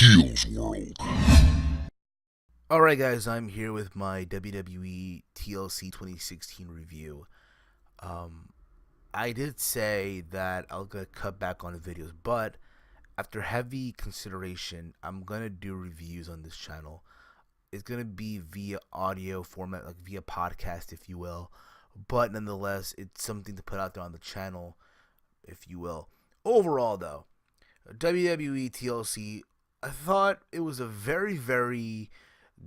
Teal's World. Alright guys, I'm here with my WWE TLC 2016 review. Um, I did say that I'll gonna cut back on the videos, but after heavy consideration, I'm gonna do reviews on this channel. It's gonna be via audio format, like via podcast, if you will. But nonetheless, it's something to put out there on the channel, if you will. Overall, though, WWE TLC, I thought it was a very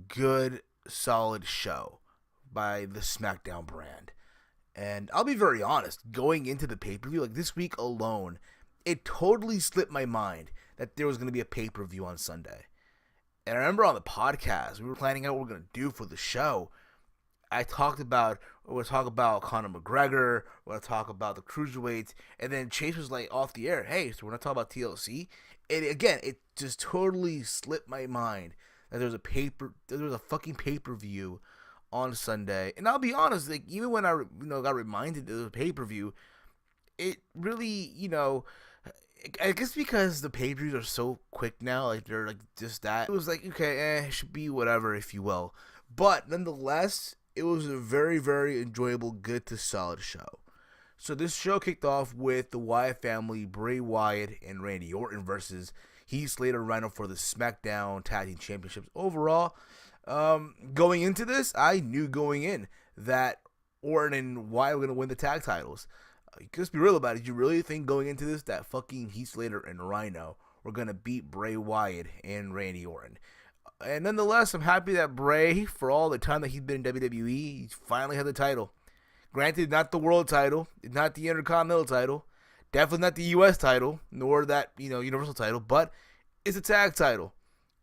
good, solid show by the SmackDown brand. And I'll be very honest, going into the pay-per-view, like this week alone, it totally slipped my mind that there was going to be a pay-per-view on Sunday. And I remember on the podcast, we were planning out what we're going to do for the show. We're going to talk about Conor McGregor, we're going to talk about the Cruiserweights, and then Chase was like off the air, hey, so we're going to talk about TLC? And again, it just totally slipped my mind that there was a fucking pay-per-view on Sunday. And I'll be honest, like even when I got reminded there was a pay-per-view, it really, I guess because the pay-per-views are so quick now, like they're like just that. It was like, okay, it should be whatever, if you will. But nonetheless, it was a very enjoyable, good to solid show. So this show kicked off with the Wyatt family, Bray Wyatt and Randy Orton versus Heath Slater, Rhino for the SmackDown Tag Team Championships. Overall, going into this, I knew going in that Orton and Wyatt were going to win the tag titles. Let's be real about it. Did you really think going into this that fucking Heath Slater and Rhino were going to beat Bray Wyatt and Randy Orton? And nonetheless, I'm happy that Bray, for all the time that he's been in WWE, he finally had the title. Granted, not the world title, not the Intercontinental title, definitely not the U.S. title, nor that Universal title, but it's a tag title.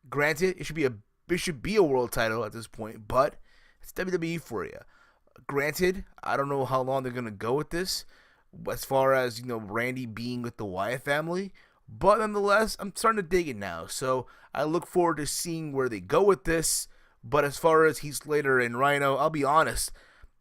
Granted, it should be a world title at this point, but it's WWE for you. Granted, I don't know how long they're gonna go with this, as far as Randy being with the Wyatt family, but nonetheless, I'm starting to dig it now. So I look forward to seeing where they go with this. But as far as Heath Slater and Rhino, I'll be honest,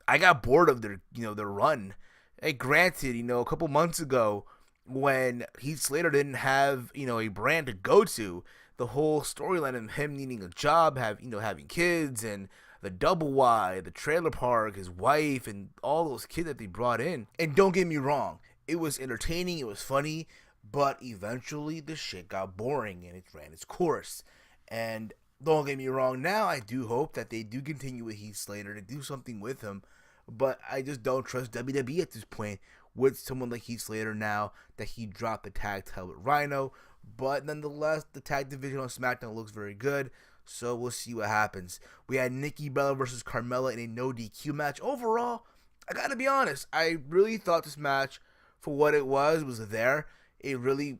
I got bored of their run. Hey, granted, a couple months ago when Heath Slater didn't have a brand to go to, the whole storyline of him needing a job, having kids, and the double Y, the trailer park, his wife, and all those kids that they brought in. And don't get me wrong, it was entertaining, it was funny, but eventually the shit got boring and it ran its course. And don't get me wrong, now I do hope that they do continue with Heath Slater to do something with him, but I just don't trust WWE at this point with someone like Heath Slater now that he dropped the tag title with Rhino. But nonetheless, the tag division on SmackDown looks very good, so we'll see what happens. We had Nikki Bella versus Carmella in a no DQ match. Overall, I gotta be honest, I really thought this match, for what it was there. It really,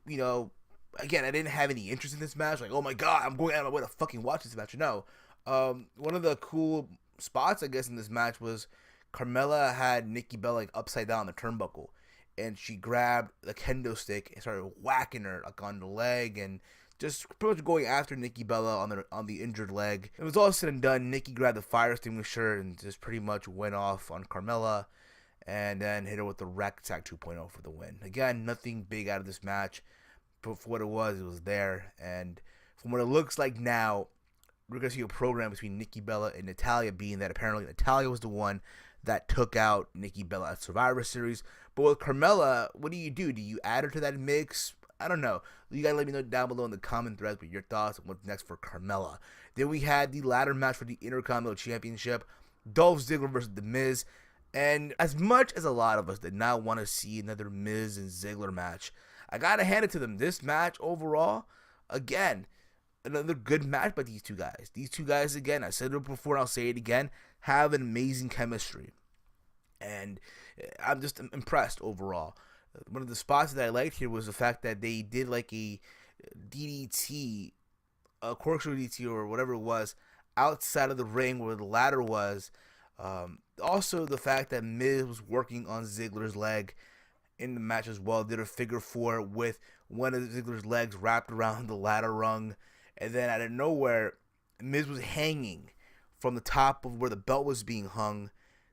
again, I didn't have any interest in this match. Like, oh my god, I'm going out of my way to fucking watch this match. No. One of the cool spots, I guess, in this match was Carmella had Nikki Bella like upside down on the turnbuckle, and she grabbed the kendo stick and started whacking her like on the leg and just pretty much going after Nikki Bella on the injured leg. It was all said and done. Nikki grabbed the fire extinguisher and just pretty much went off on Carmella, and then hit her with the Rack Attack 2.0 for the win. Again, nothing big out of this match, but for what it was there. And from what it looks like now, we're going to see a program between Nikki Bella and Natalya, being that apparently Natalya was the one that took out Nikki Bella at Survivor Series. But with Carmella, what do? Do you add her to that mix? I don't know. You gotta let me know down below in the comment threads with your thoughts on what's next for Carmella. Then we had the ladder match for the Intercontinental Championship, Dolph Ziggler versus The Miz. And as much as a lot of us did not want to see another Miz and Ziggler match, I gotta hand it to them. This match overall, again, another good match by these two guys. These two guys, again, I said it before and I'll say it again, have an amazing chemistry. And I'm just impressed overall. One of the spots that I liked here was the fact that they did like a DDT, a corkscrew DDT or whatever it was, outside of the ring where the ladder was. Also, the fact that Miz was working on Ziggler's leg in the match as well. Did a figure four with one of Ziggler's legs wrapped around the ladder rung. And then out of nowhere, Miz was hanging from the top of where the belt was being hung,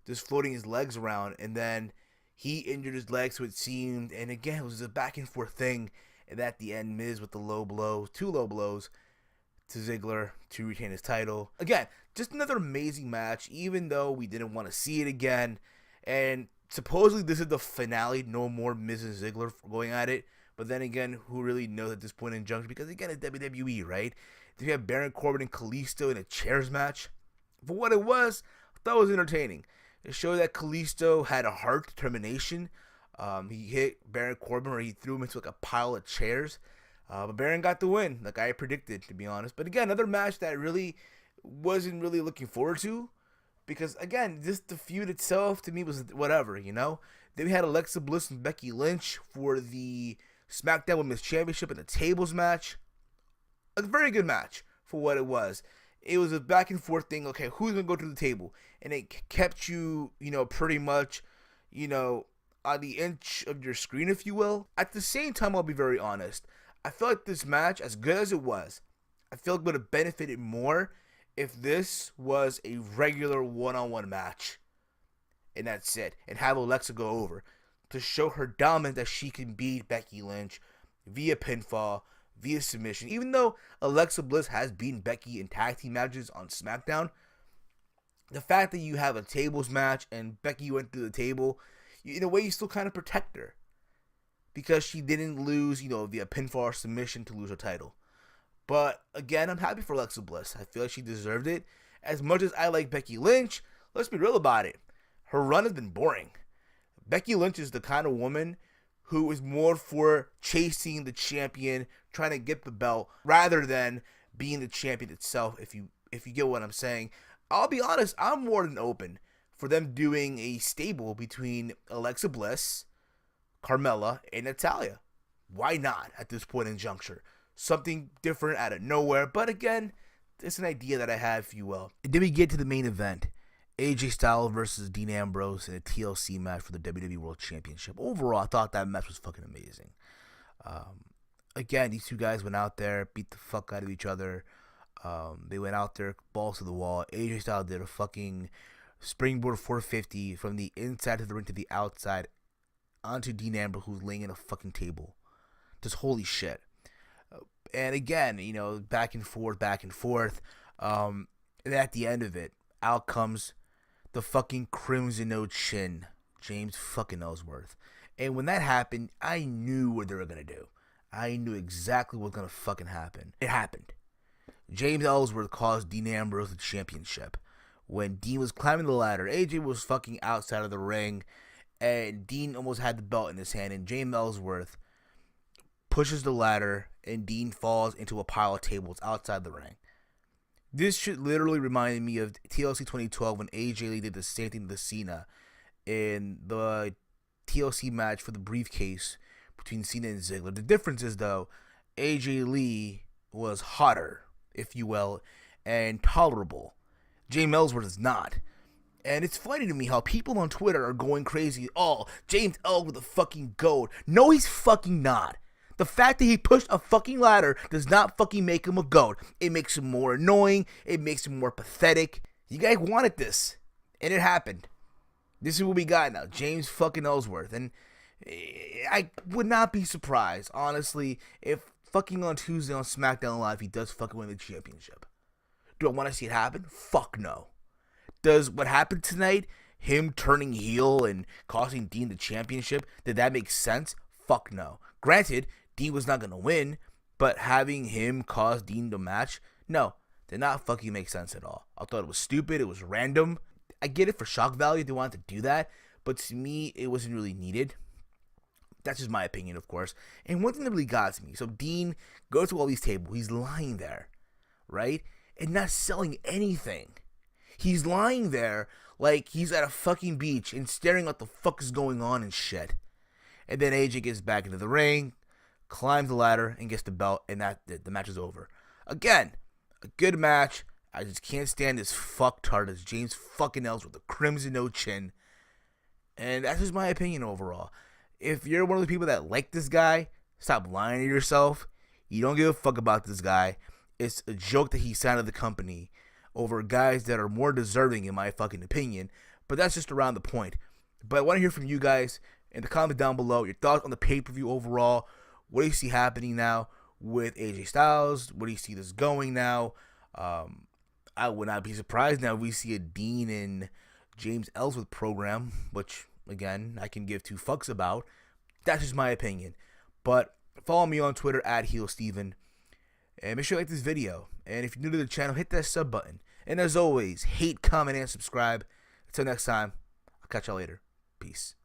just floating his legs around, and then he injured his leg, so it seemed, and again, it was a back and forth thing, and at the end, Miz with the low blows, two low blows, to Ziggler to retain his title. Again, just another amazing match, even though we didn't want to see it again. And supposedly this is the finale, no more Miz and Ziggler going at it. But then again, who really knows at this point in junction? Because again, it's WWE, right? Then you have Baron Corbin and Kalisto in a chairs match. For what it was, I thought it was entertaining. It showed that Kalisto had a heart, determination. He hit Baron Corbin, or he threw him into like a pile of chairs. But Baron got the win, like I predicted, to be honest. But again, another match that I really wasn't really looking forward to. Because, again, just the feud itself, to me, was whatever, you know? Then we had Alexa Bliss and Becky Lynch for the SmackDown Women's Championship in the tables match. A very good match for what it was. It was a back and forth thing. Okay, who's going to go to the table? And it kept you, pretty much, on the inch of your screen, if you will. At the same time, I'll be very honest. I feel like this match, as good as it was, I feel like it would have benefited more if this was a regular one-on-one match. And that's it. And have Alexa go over to show her dominance that she can beat Becky Lynch via pinfall, via submission. Even though Alexa Bliss has beaten Becky in tag team matches on SmackDown, the fact that you have a tables match and Becky went through the table, in a way you still kind of protect her. Because she didn't lose, via pinfall or submission to lose her title. But, again, I'm happy for Alexa Bliss. I feel like she deserved it. As much as I like Becky Lynch, let's be real about it. Her run has been boring. Becky Lynch is the kind of woman who is more for chasing the champion, trying to get the belt, rather than being the champion itself, if you get what I'm saying. I'll be honest, I'm more than open for them doing a stable between Alexa Bliss, Carmella, and Natalya. Why not at this point in juncture? Something different out of nowhere. But again, it's an idea that I have, if you will. And then we get to the main event. AJ Styles versus Dean Ambrose in a TLC match for the WWE World Championship. Overall, I thought that match was fucking amazing. Again, these two guys went out there, beat the fuck out of each other. They went out there, balls to the wall. AJ Styles did a fucking springboard 450 from the inside of the ring to the outside onto Dean Ambrose, who's laying in a fucking table. Just holy shit. And again, back and forth. And at the end of it, out comes the fucking Crimson No Chin, James fucking Ellsworth. And when that happened, I knew what they were going to do. I knew exactly what was going to fucking happen. It happened. James Ellsworth caused Dean Ambrose the championship. When Dean was climbing the ladder, AJ was fucking outside of the ring, and Dean almost had the belt in his hand, and James Ellsworth pushes the ladder, and Dean falls into a pile of tables outside the ring. This shit literally reminded me of TLC 2012 when AJ Lee did the same thing to Cena in the TLC match for the briefcase between Cena and Ziggler. The difference is, though, AJ Lee was hotter, if you will, and tolerable. James Ellsworth is not. And it's funny to me how people on Twitter are going crazy. Oh, James Ellsworth the fucking GOAT. No, he's fucking not. The fact that he pushed a fucking ladder does not fucking make him a GOAT. It makes him more annoying. It makes him more pathetic. You guys wanted this. And it happened. This is what we got now. James fucking Ellsworth. And I would not be surprised, honestly, if fucking on Tuesday on SmackDown Live he does fucking win the championship. Do I want to see it happen? Fuck no. Does what happened tonight, him turning heel and costing Dean the championship, did that make sense? Fuck no. Granted, Dean was not going to win, but having him cause Dean the match, no, did not fucking make sense at all. I thought it was stupid. It was random. I get it for shock value. They wanted to do that, but to me, it wasn't really needed. That's just my opinion, of course. And one thing that really got to me, so Dean goes to all these tables. He's lying there, right? And not selling anything. He's lying there like he's at a fucking beach and staring at what the fuck is going on and shit. And then AJ gets back into the ring, climbs the ladder, and gets the belt, and the match is over. Again, a good match. I just can't stand this fucktard as James fucking Ellsworth with the Crimson No Chin. And that's just my opinion overall. If you're one of the people that like this guy, stop lying to yourself. You don't give a fuck about this guy. It's a joke that he signed to the company over guys that are more deserving, in my fucking opinion. But that's just around the point. But I want to hear from you guys in the comments down below. Your thoughts on the pay-per-view overall. What do you see happening now? with AJ Styles. Where do you see this going now? I would not be surprised now if we see a Dean and James Ellsworth program, which, again, I can give two fucks about. That's just my opinion. But follow me on Twitter at HeelSteven. And make sure you like this video. And if you're new to the channel, hit that sub button. And as always, hate, comment, and subscribe. Until next time, I'll catch y'all later. Peace.